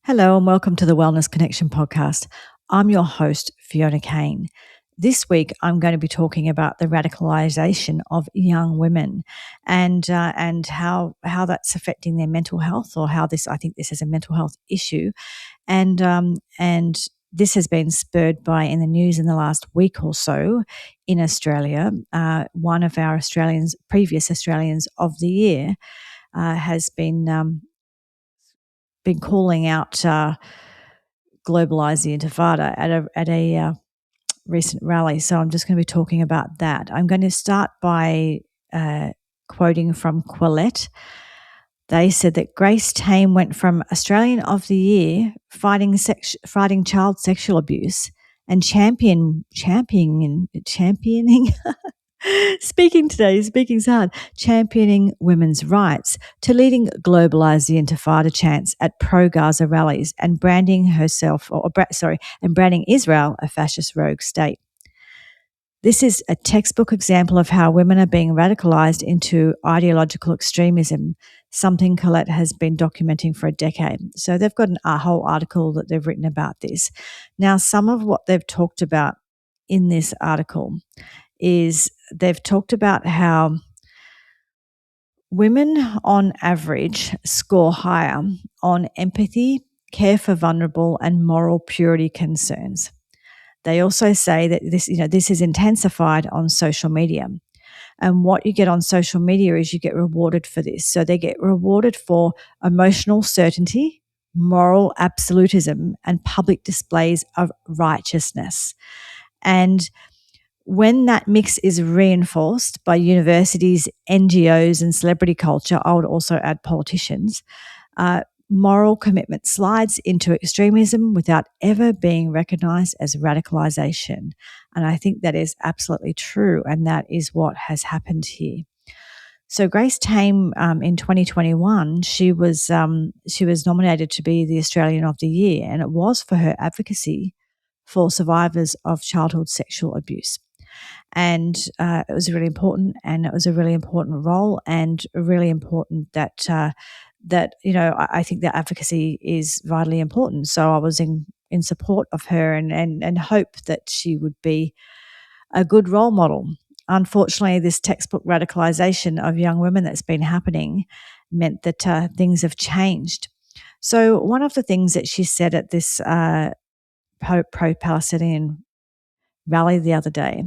Hello and welcome to the Wellness Connection podcast. I'm your host, Fiona Kane. This week, I'm going to be talking about the radicalisation of young women and how that's affecting their mental health, or how I think this is a mental health issue, and this has been spurred by, in the news in the last week or so in Australia, one of our previous Australians of the year, has been calling out Globalise the Intifada at a recent rally. So I'm just going to be talking about that. I'm going to start by quoting from Quillette. They said that Grace Tame went from Australian of the Year fighting child sexual abuse and championing speaking's hard, championing women's rights, to leading Globalise the Intifada chants at pro-Gaza rallies and branding Israel a fascist rogue state. This is a textbook example of how women are being radicalised into ideological extremism, something Quillette has been documenting for a decade. So they've got a whole article that they've written about this. Now, some of what they've talked about in this article is they've talked about how women on average score higher on empathy, care for vulnerable, and moral purity concerns. They also say that this is intensified on social media. And what you get on social media is you get rewarded for this. So they get rewarded for emotional certainty, moral absolutism, and public displays of righteousness. And when that mix is reinforced by universities, NGOs, and celebrity culture, I would also add politicians, moral commitment slides into extremism without ever being recognised as radicalisation. And I think that is absolutely true, and that is what has happened here. So Grace Tame, in 2021, she was nominated to be the Australian of the Year, and it was for her advocacy for survivors of childhood sexual abuse. And it was really important, and it was a really important role, and really important that I think that advocacy is vitally important. So I was in support of her and hope that she would be a good role model. Unfortunately, this textbook radicalisation of young women that's been happening meant that things have changed. So one of the things that she said at this pro-Palestinian rally the other day,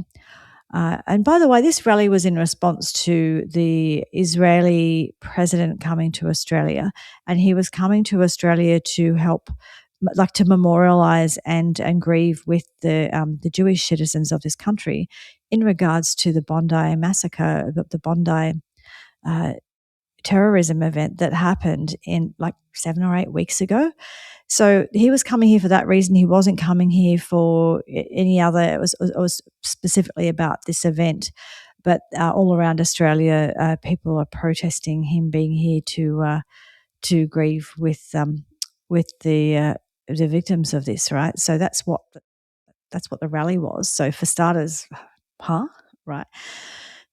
and by the way, this rally was in response to the Israeli president coming to Australia, and he was coming to Australia to help, to memorialise and grieve with the Jewish citizens of this country in regards to the Bondi massacre, the Bondi terrorism event that happened in 7 or 8 weeks ago. So he was coming here for that reason. He wasn't coming here for any other. It was specifically about this event. But all around Australia, people are protesting him being here to grieve with the victims of this, right? So that's what the rally was. So for starters, right?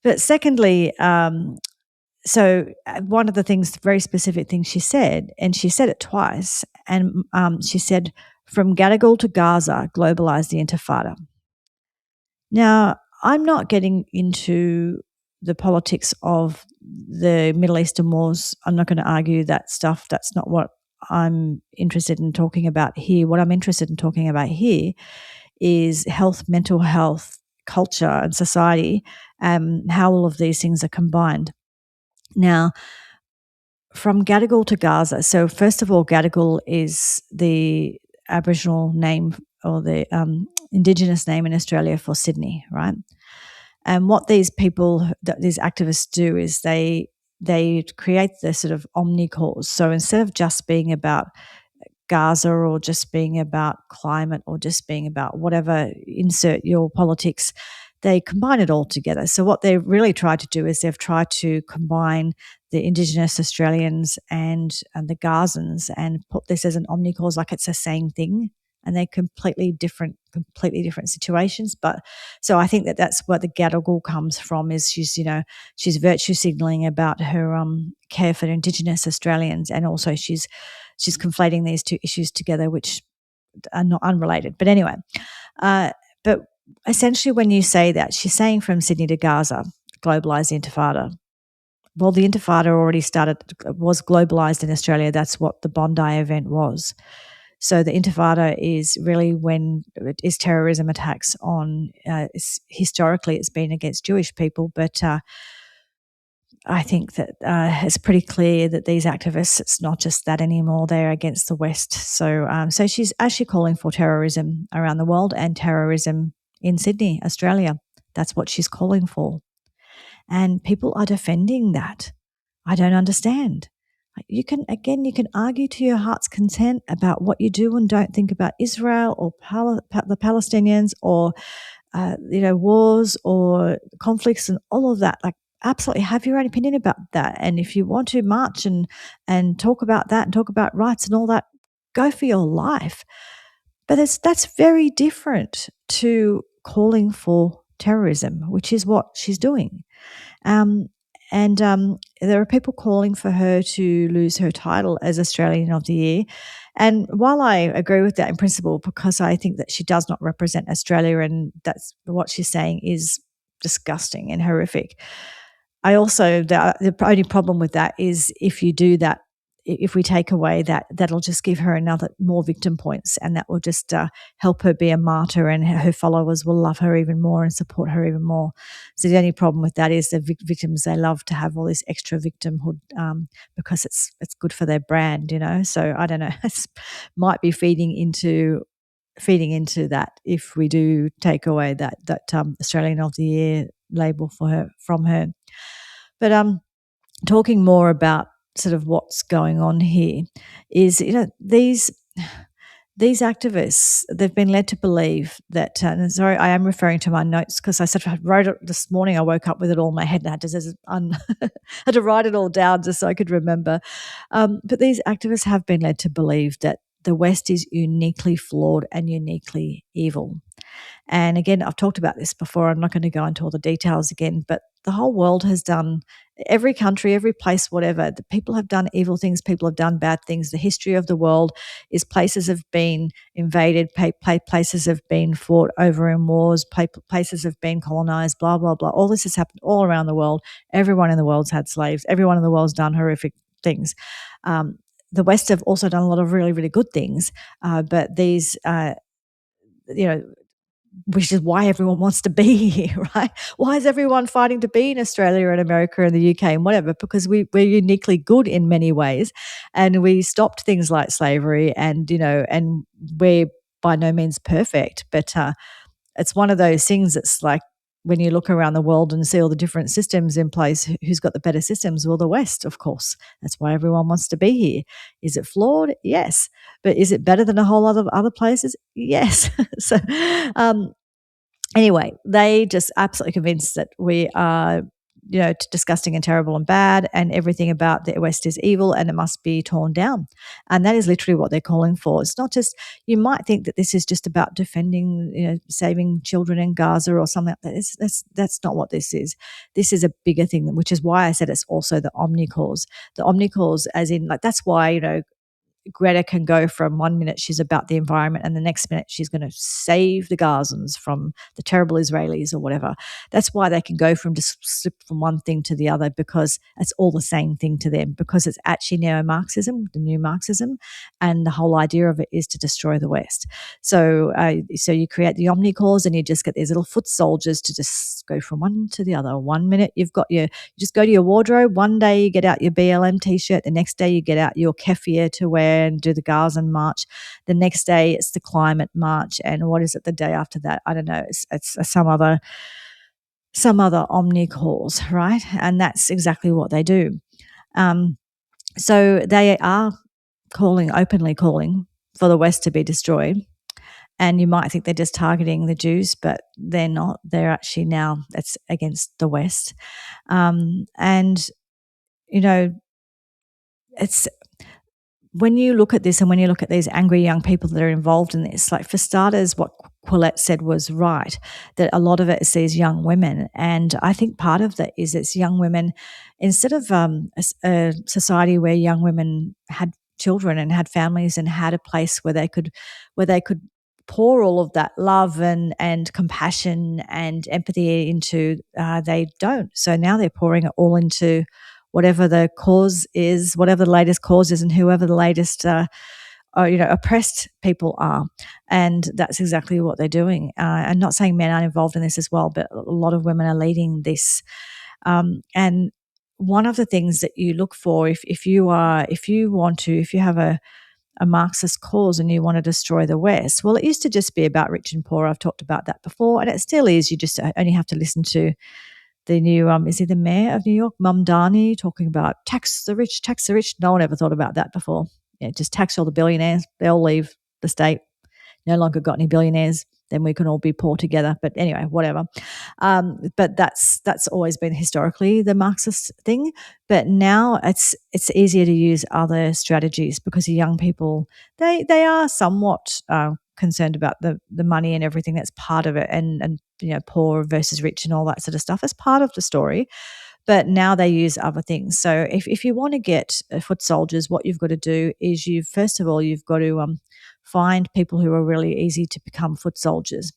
But secondly, so one of the things, very specific things she said, and she said it twice, and she said, "From Gadigal to Gaza, globalise the Intifada." Now, I'm not getting into the politics of the Middle Eastern wars. I'm not going to argue that stuff. That's not what I'm interested in talking about here. What I'm interested in talking about here is health, mental health, culture, and society, how all of these things are combined. Now, from Gadigal to Gaza. So first of all, Gadigal is the Aboriginal name, or the Indigenous name in Australia for Sydney, right? And what these activists do is they create this sort of omni-cause. So instead of just being about Gaza, or just being about climate, or just being about whatever, insert your politics, they combine it all together. So what they really tried to do is they've tried to combine the Indigenous Australians and the Gazans and put this as an omni-cause, like it's the same thing, and they're completely different situations. But so I think that's where the Gadigal comes from. Is she's virtue signalling about her care for Indigenous Australians, and also she's she's conflating these two issues together, which are not unrelated. But anyway, but essentially when you say that, she's saying from Sydney to Gaza, globalise the Intifada. Well, the Intifada already was globalised in Australia. That's what the Bondi event was. So the Intifada is really when it is terrorism attacks on, historically it's been against Jewish people, but I think that it's pretty clear that these activists, it's not just that anymore, they're against the West. So so she's actually calling for terrorism around the world and terrorism in Sydney, Australia. That's what she's calling for. And people are defending that. I don't understand. You can argue to your heart's content about what you do and don't think about Israel or the Palestinians or, wars or conflicts and all of that. Like, absolutely have your own opinion about that. And if you want to march and talk about that and talk about rights and all that, go for your life. But that's very different to calling for terrorism, which is what she's doing. And there are people calling for her to lose her title as Australian of the Year. And while I agree with that in principle, because I think that she does not represent Australia and that's what she's saying is disgusting and horrific, I also, the only problem with that is if you do that, if we take away that, that'll just give her more victim points, and that will just help her be a martyr, and her followers will love her even more and support her even more. So the only problem with that is the victims, they love to have all this extra victimhood because it's good for their brand, So I don't know, it might be feeding into that if we do take away that Australian of the Year label from her. But talking more about sort of what's going on here is, these activists, they've been led to believe that, and sorry, I am referring to my notes because I sort of wrote it this morning. I woke up with it all in my head and had to write it all down just so I could remember. But these activists have been led to believe that the West is uniquely flawed and uniquely evil. And again, I've talked about this before. I'm not going to go into all the details again, but the whole world has done, every country, every place, whatever, the people have done evil things, people have done bad things. The history of the world is places have been invaded, places have been fought over in wars, places have been colonized, blah, blah, blah. All this has happened all around the world. Everyone in the world's had slaves. Everyone in the world's done horrific things. The West have also done a lot of really, really good things, but these, which is why everyone wants to be here, right? Why is everyone fighting to be in Australia and America and the UK and whatever? Because we're uniquely good in many ways, and we stopped things like slavery, and and we're by no means perfect, but it's one of those things that's like, when you look around the world and see all the different systems in place, who's got the better systems? Well, the West, of course. That's why everyone wants to be here. Is it flawed? Yes. But is it better than a whole lot of other places? Yes. So anyway, they just absolutely convinced that we are, disgusting and terrible and bad, and everything about the West is evil and it must be torn down. And that is literally what they're calling for. It's not just, you might think that this is just about defending, saving children in Gaza or something like that. That's not what this is. This is a bigger thing, which is why I said it's also the omni-cause. The omni-cause as in, like, that's why, Greta can go from 1 minute she's about the environment and the next minute she's going to save the Gazans from the terrible Israelis or whatever. That's why they can go from just slip from one thing to the other, because it's all the same thing to them, because it's actually neo-Marxism, the new Marxism, and the whole idea of it is to destroy the West. So you create the omni-cause and you just get these little foot soldiers to just go from one to the other. 1 minute you just go to your wardrobe. One day you get out your BLM t-shirt. The next day you get out your keffiyeh to wear and do the Gazan march. The next day it's the climate march, and what is it the day after that? I don't know. It's some other omni-cause, right? And that's exactly what they do. So they are openly calling for the West to be destroyed. And you might think they're just targeting the Jews, but they're not. They're actually now, that's against the West. It's, when you look at this and when you look at these angry young people that are involved in this, like, for starters, what Quillette said was right, that a lot of it is these young women. And I think part of that is it's young women, instead of a society where young women had children and had families and had a place where they could pour all of that love and compassion and empathy into, they don't. So now they're pouring it all into whatever the cause is, whatever the latest cause is, and whoever the latest oppressed people are. And that's exactly what they're doing. I'm not saying men aren't involved in this as well, but a lot of women are leading this. And one of the things that you look for if you have a Marxist cause and you want to destroy the West, well, it used to just be about rich and poor. I've talked about that before, and it still is. You just only have to listen to the new, is he the mayor of New York, Mamdani, talking about tax the rich, tax the rich. No one ever thought about that before. Yeah, just tax all the billionaires. They all leave the state. No longer got any billionaires. Then we can all be poor together. But anyway, whatever. But that's always been historically the Marxist thing. But now it's easier to use other strategies because the young people, they are somewhat concerned about the money and everything that's part of it, and poor versus rich and all that sort of stuff as part of the story. But now they use other things. So if you want to get foot soldiers, what you've got to do is you've got to find people who are really easy to become foot soldiers.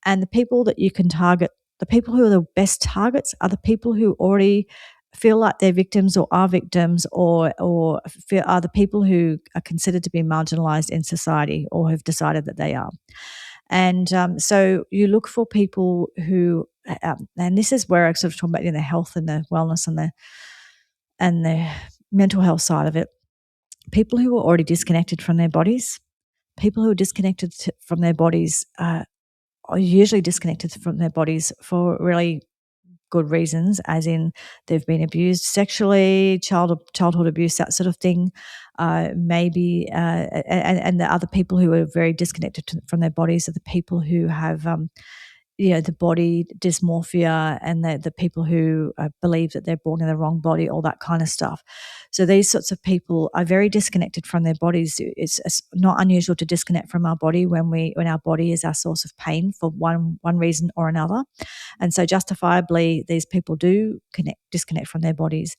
And the people that you can target, the people who are the best targets are the people who already feel like they're victims or are victims, or are the people who are considered to be marginalized in society or have decided that they are. And so you look for people who, and this is where I sort of talk about the health and the wellness and the mental health side of it. People who are already disconnected from their bodies, people who are disconnected from their bodies are usually disconnected from their bodies for really good reasons, as in they've been abused sexually, childhood abuse, that sort of thing. Maybe and the other people who are very disconnected from their bodies are the people who have the body dysmorphia, and the people who believe that they're born in the wrong body, all that kind of stuff. So these sorts of people are very disconnected from their bodies. It's not unusual to disconnect from our body when our body is our source of pain for one reason or another. And so justifiably, these people do disconnect from their bodies.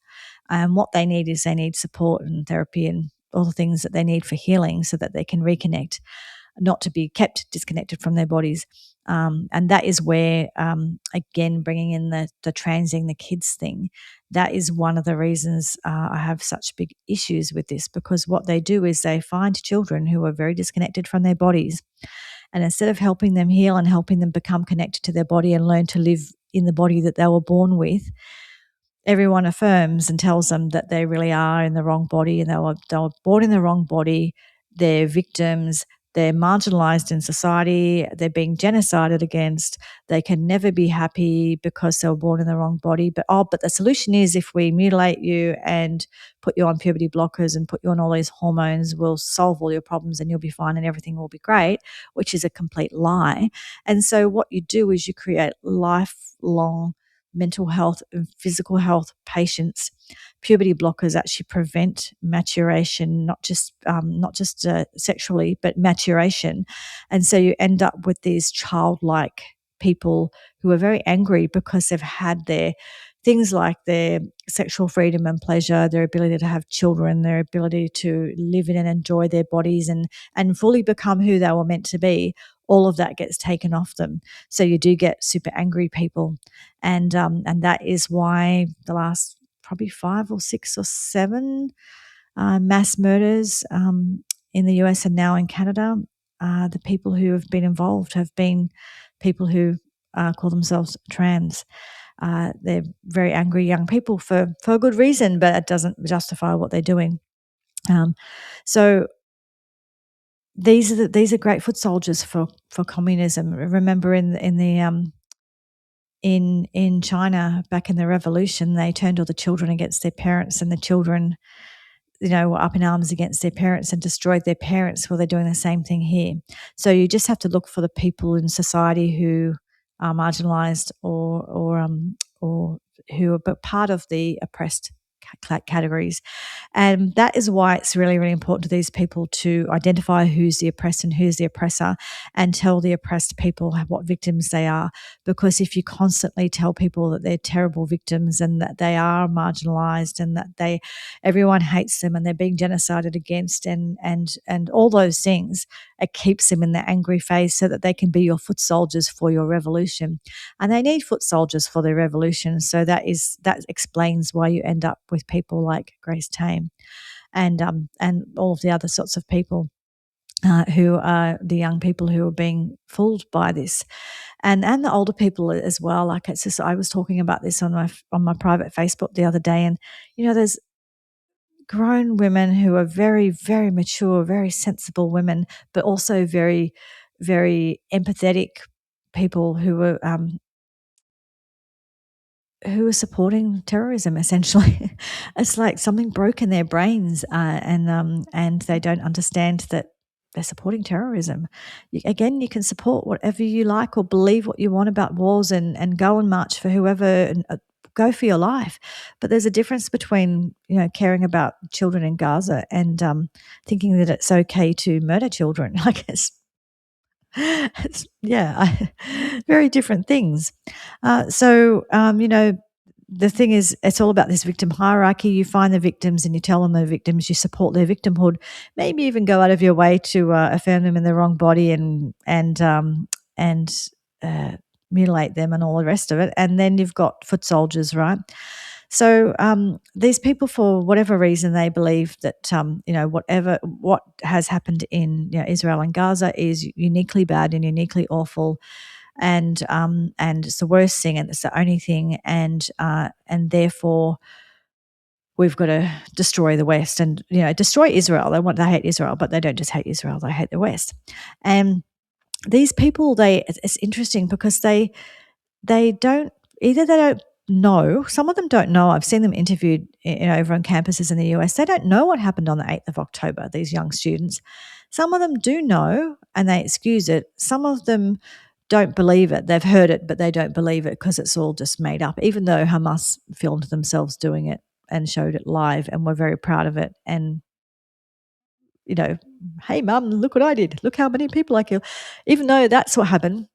And what they need is support and therapy and all the things that they need for healing so that they can reconnect, not to be kept disconnected from their bodies. And that is where, again, bringing in the transing the kids thing, that is one of the reasons I have such big issues with this, because what they do is they find children who are very disconnected from their bodies, and instead of helping them heal and helping them become connected to their body and learn to live in the body that they were born with, everyone affirms and tells them that they really are in the wrong body, and they were born in the wrong body. They're victims. They're marginalized in society. They're being genocided against. They can never be happy because they were born in the wrong body. But the solution is, if we mutilate you and put you on puberty blockers and put you on all these hormones, we'll solve all your problems and you'll be fine and everything will be great, which is a complete lie. And so what you do is you create lifelong mental health and physical health patients. Puberty blockers actually prevent maturation, not just sexually, but maturation. And so you end up with these childlike people who are very angry because they've had their things like their sexual freedom and pleasure, their ability to have children, their ability to live in and enjoy their bodies and fully become who they were meant to be. All of that gets taken off them. So you do get super angry people. And that is why the last probably 5 or 6 or 7 mass murders in the US and now in Canada, the people who have been involved have been people who call themselves trans. They're very angry young people for a good reason, but it doesn't justify what they're doing. So these are great foot soldiers for communism. Remember in China back in the revolution, they turned all the children against their parents, and the children, were up in arms against their parents and destroyed their parents. Well, they're doing the same thing here. So you just have to look for the people in society who are marginalized or who are part of the oppressed categories. And that is why it's really, really important to these people to identify who's the oppressed and who's the oppressor, and tell the oppressed people what victims they are. Because if you constantly tell people that they're terrible victims and that they are marginalised and that everyone hates them and they're being genocided against and all those things, it keeps them in the angry phase so that they can be your foot soldiers for your revolution. And they need foot soldiers for their revolution. So that explains why you end up with people like Grace Tame and all of the other sorts of people who are the young people who are being fooled by this, and the older people as well. Like, it's just, I was talking about this on my private Facebook the other day, and there's grown women who are very, very mature, very sensible women, but also very, very empathetic people who are supporting terrorism, essentially. It's like something broke in their brains, and they don't understand that they're supporting terrorism. You can support whatever you like or believe what you want about wars and go and march for whoever and go for your life. But there's a difference between, caring about children in Gaza and thinking that it's okay to murder children. Like, very different things. The thing is, it's all about this victim hierarchy. You find the victims and you tell them they're victims. You support their victimhood. Maybe even go out of your way to affirm them in the wrong body and mutilate them and all the rest of it. And then you've got foot soldiers, right? So these people, for whatever reason, they believe that what has happened in Israel and Gaza is uniquely bad and uniquely awful, and it's the worst thing and it's the only thing, and therefore we've got to destroy the West and destroy Israel. They hate Israel, but they don't just hate Israel; they hate the West. And these people, it's interesting because they don't know. Some of them don't know. I've seen them interviewed over on campuses in the US. They don't know what happened on the 8th of October, these young students. Some of them do know and they excuse it. Some of them don't believe it. They've heard it, but they don't believe it because it's all just made up, even though Hamas filmed themselves doing it and showed it live and were very proud of it. And, hey, Mum, look what I did. Look how many people I killed. Even though that's what happened,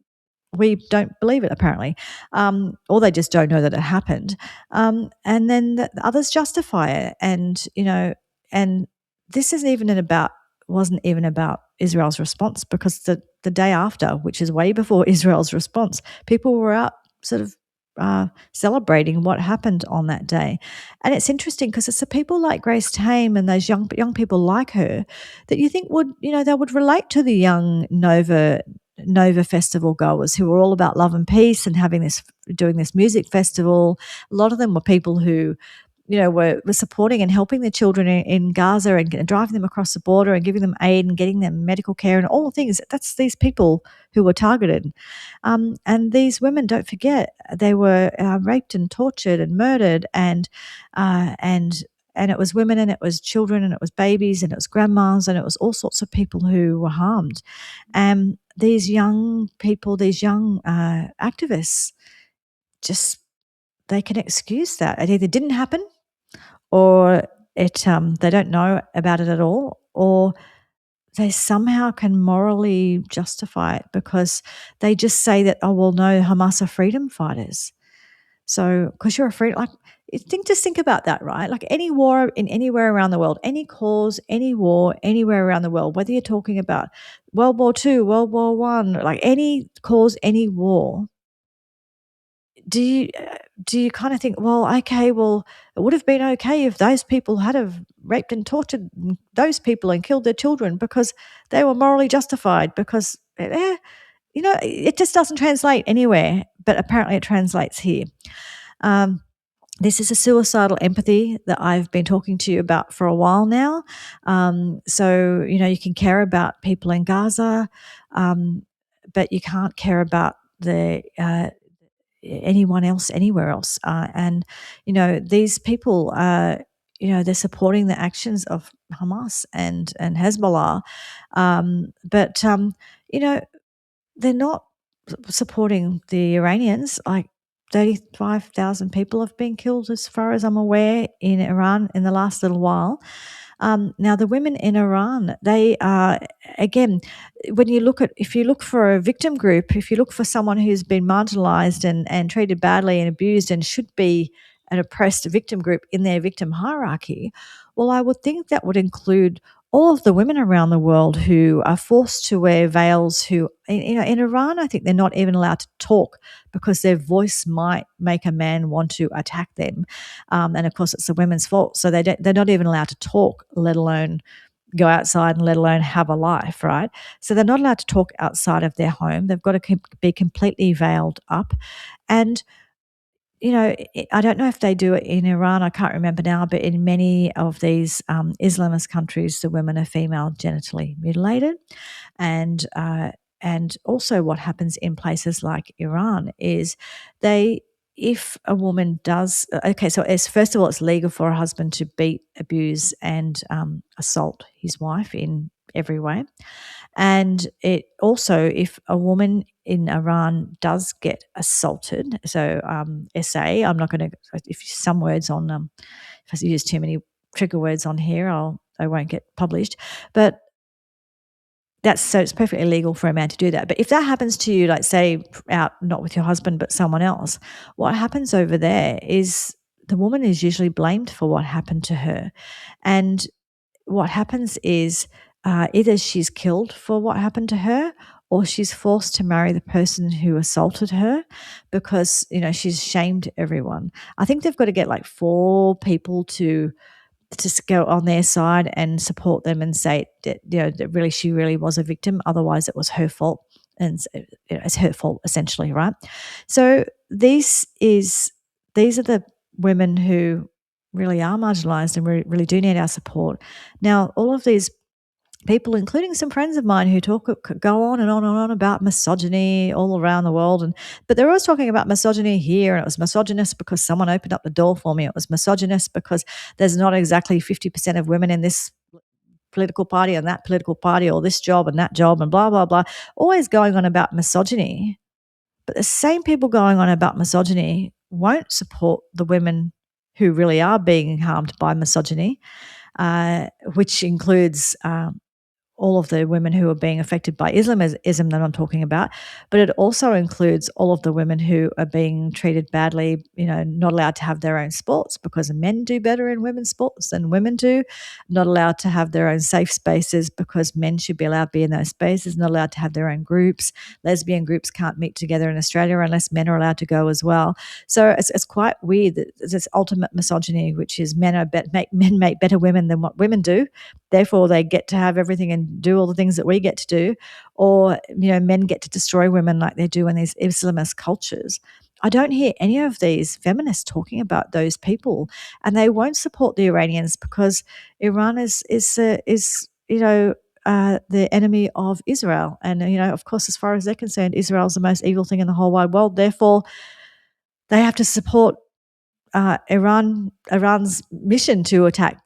we don't believe it, apparently, or they just don't know that it happened. And then the others justify it, and this wasn't even about Israel's response, because the day after, which is way before Israel's response, people were out sort of celebrating what happened on that day. And it's interesting because it's the people like Grace Tame and those young people like her that you think they would relate to the young Nova festival goers who were all about love and peace and doing this music festival. A lot of them were people who were supporting and helping the children in Gaza and driving them across the border and giving them aid and getting them medical care and all the things. That's these people who were targeted. And these women, don't forget, they were raped and tortured and murdered, and it was women and it was children and it was babies and it was grandmas and it was all sorts of people who were harmed. And these young people, these young activists, they can excuse that. It either didn't happen, or they don't know about it at all, or they somehow can morally justify it because they just say that, oh, well, no, Hamas are freedom fighters. So because you're a freedom, just think about that, right? Like any war in anywhere around the world, any cause, any war anywhere around the world, whether you're talking about World War II, World War One, like any cause, any war, do you kind of think, well, okay, well, it would have been okay if those people had have raped and tortured those people and killed their children because they were morally justified, because it just doesn't translate anywhere, but apparently it translates here. This is a suicidal empathy that I've been talking to you about for a while now. So, you can care about people in Gaza, but you can't care about anyone else anywhere else. And these people, they're supporting the actions of Hamas and Hezbollah, but they're not supporting the Iranians. Like, 35,000 people have been killed, as far as I'm aware, in Iran in the last little while. Now, the women in Iran, they are, again, if you look for a victim group, if you look for someone who's been marginalized and treated badly and abused and should be an oppressed victim group in their victim hierarchy, well, I would think that would include all of the women around the world who are forced to wear veils, who, in Iran, I think they're not even allowed to talk because their voice might make a man want to attack them. And of course, it's the women's fault. So they're not even allowed to talk, let alone go outside and let alone have a life, right? So they're not allowed to talk outside of their home. They've got to be completely veiled up. And I don't know if they do it in Iran, I can't remember now, but in many of these Islamist countries, the women are female genitally mutilated. And also what happens in places like Iran is if a woman does, so first of all, it's legal for a husband to beat, abuse, and assault his wife in every way. And it also, if a woman in Iran does get assaulted, so SA, I'm not going to, if some words on, if I use too many trigger words on here, I won't get published. But so it's perfectly legal for a man to do that. But if that happens to you, like say out, not with your husband, but someone else, what happens over there is the woman is usually blamed for what happened to her. And what happens is either she's killed for what happened to her, or she's forced to marry the person who assaulted her because, she's shamed everyone. I think they've got to get like 4 people to just go on their side and support them and say that, that really she really was a victim. Otherwise, it was her fault, and it's her fault essentially, right? So these are the women who really are marginalised and really do need our support. Now, all of these people, including some friends of mine who go on and on and on about misogyny all around the world, but they're always talking about misogyny here, and it was misogynist because someone opened up the door for me. It was misogynist because there's not exactly 50% of women in this political party and that political party, or this job and that job, and blah, blah, blah. Always going on about misogyny. But the same people going on about misogyny won't support the women who really are being harmed by misogyny, which includes all of the women who are being affected by Islamism that I'm talking about, but it also includes all of the women who are being treated badly, not allowed to have their own sports because men do better in women's sports than women do, not allowed to have their own safe spaces because men should be allowed to be in those spaces, not allowed to have their own groups. Lesbian groups can't meet together in Australia unless men are allowed to go as well. So it's quite weird that this ultimate misogyny, which is men make better women than what women do, therefore they get to have everything and do all the things that we get to do, or men get to destroy women like they do in these Islamist cultures. I don't hear any of these feminists talking about those people, and they won't support the Iranians because Iran is the enemy of Israel, and of course, as far as they're concerned, Israel is the most evil thing in the whole wide world. Therefore, they have to support Iran's mission to attack.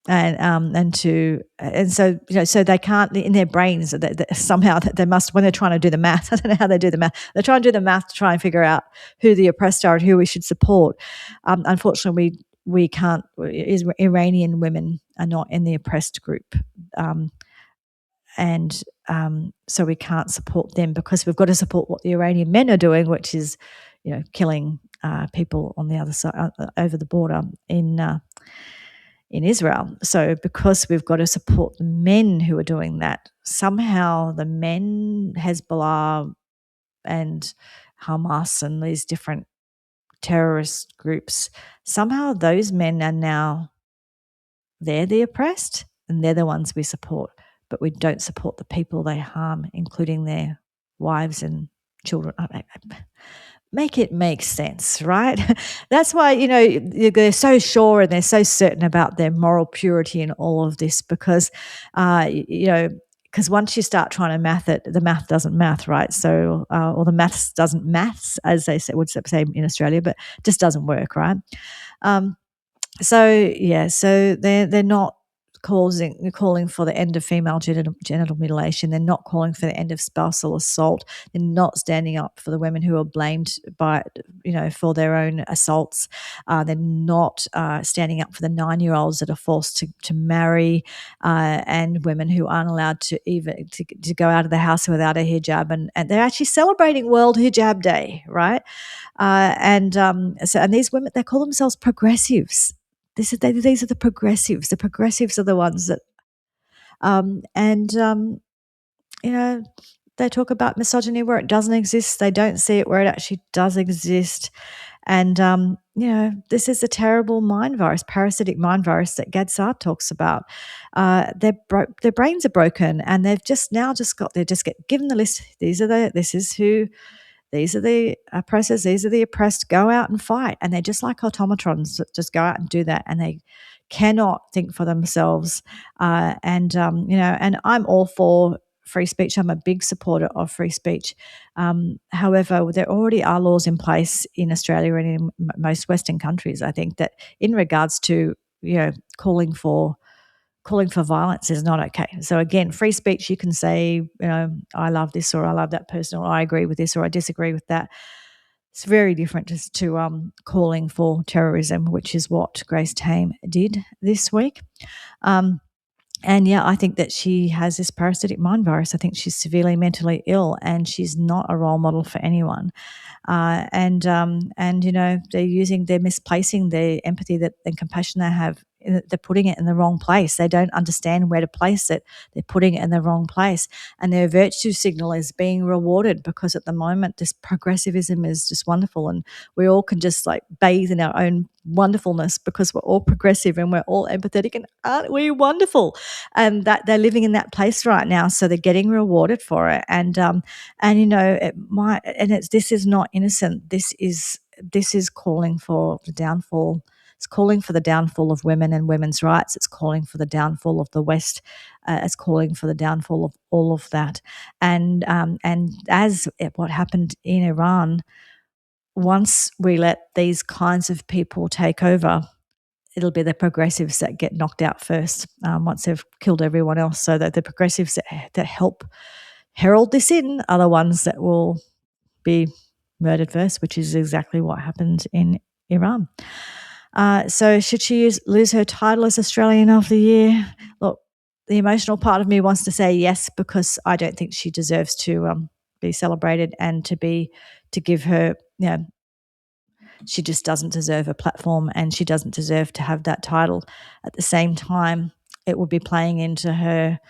And so so they can't, in their brains somehow they must, when they're trying to do the math, I don't know how they do the math, they're trying to do the math to try and figure out who the oppressed are and who we should support. Unfortunately, we can't. Iranian women are not in the oppressed group, and so we can't support them because we've got to support what the Iranian men are doing, which is killing people on the other side, over the border in Israel. So because we've got to support the men who are doing that, somehow the men, Hezbollah and Hamas and these different terrorist groups, somehow those men are now, they're the oppressed and they're the ones we support, but we don't support the people they harm, including their wives and children. Make it make sense, right? That's why, they're so sure and they're so certain about their moral purity in all of this because, because once you start trying to math it, the math doesn't math, right? So, or the maths doesn't maths, as they would say in Australia, but just doesn't work, right? So they're not calling for the end of female genital mutilation. They're not calling for the end of spousal assault. They're not standing up for the women who are blamed for their own assaults. They're not standing up for the 9-year-olds that are forced to marry, and women who aren't allowed to even to go out of the house without a hijab. And they're actually celebrating World Hijab Day, right? And these women, they call themselves progressives. These are the progressives. The progressives are the ones that, they talk about misogyny where it doesn't exist. They don't see it where it actually does exist. And, this is a terrible mind virus, parasitic mind virus that Gadsar talks about. Their brains are broken, and they've just get given the list. These are the oppressors, these are the oppressed, go out and fight. And they're just like automatons that just go out and do that, and they cannot think for themselves. And I'm all for free speech. I'm a big supporter of free speech. However, there already are laws in place in Australia and in most Western countries, I think, that in regards to, calling for violence is not okay. So again, free speech, you can say, I love this, or I love that person, or I agree with this, or I disagree with that. It's very different to calling for terrorism, which is what Grace Tame did this week. I think that she has this parasitic mind virus. I think she's severely mentally ill, and she's not a role model for anyone. They're misplacing the empathy and compassion they have. They're putting it in the wrong place. They don't understand where to place it. They're putting it in the wrong place, and their virtue signal is being rewarded, because at the moment this progressivism is just wonderful, and we all can just like bathe in our own wonderfulness because we're all progressive and we're all empathetic, and aren't we wonderful? And that they're living in that place right now, so they're getting rewarded for it. This is not innocent. This is calling for the downfall. It's calling for the downfall of women and women's rights. It's calling for the downfall of the West. It's calling for the downfall of all of that. And as what happened in Iran, once we let these kinds of people take over, it'll be the progressives that get knocked out first, once they've killed everyone else. So that the progressives that help herald this in are the ones that will be murdered first, which is exactly what happened in Iran. So should she lose her title as Australian of the Year? Look, the emotional part of me wants to say yes, because I don't think she deserves to be celebrated and to give her, she just doesn't deserve a platform, and she doesn't deserve to have that title. At the same time, it would be playing into her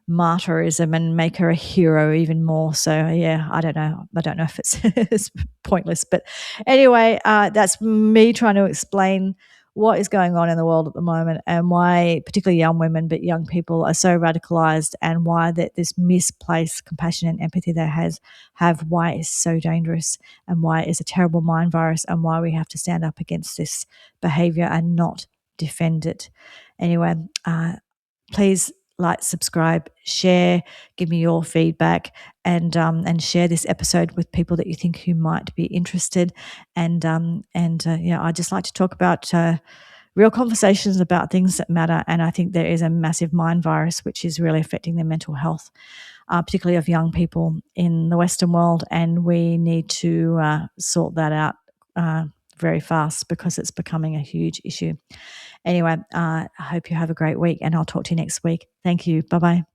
martyrism and make her a hero even more. So yeah, I don't know if it's pointless, but anyway, that's me trying to explain what is going on in the world at the moment, and why particularly young women, but young people, are so radicalized, and why that this misplaced compassion and empathy they have, why it's so dangerous, and why it's a terrible mind virus, and why we have to stand up against this behavior and not defend it. Anyway, please like, subscribe, share, give me your feedback, and share this episode with people that you think who might be interested. I just like to talk about real conversations about things that matter. And I think there is a massive mind virus which is really affecting their mental health, particularly of young people in the Western world. And we need to sort that out very fast, because it's becoming a huge issue. Anyway, I hope you have a great week, and I'll talk to you next week. Thank you. Bye-bye.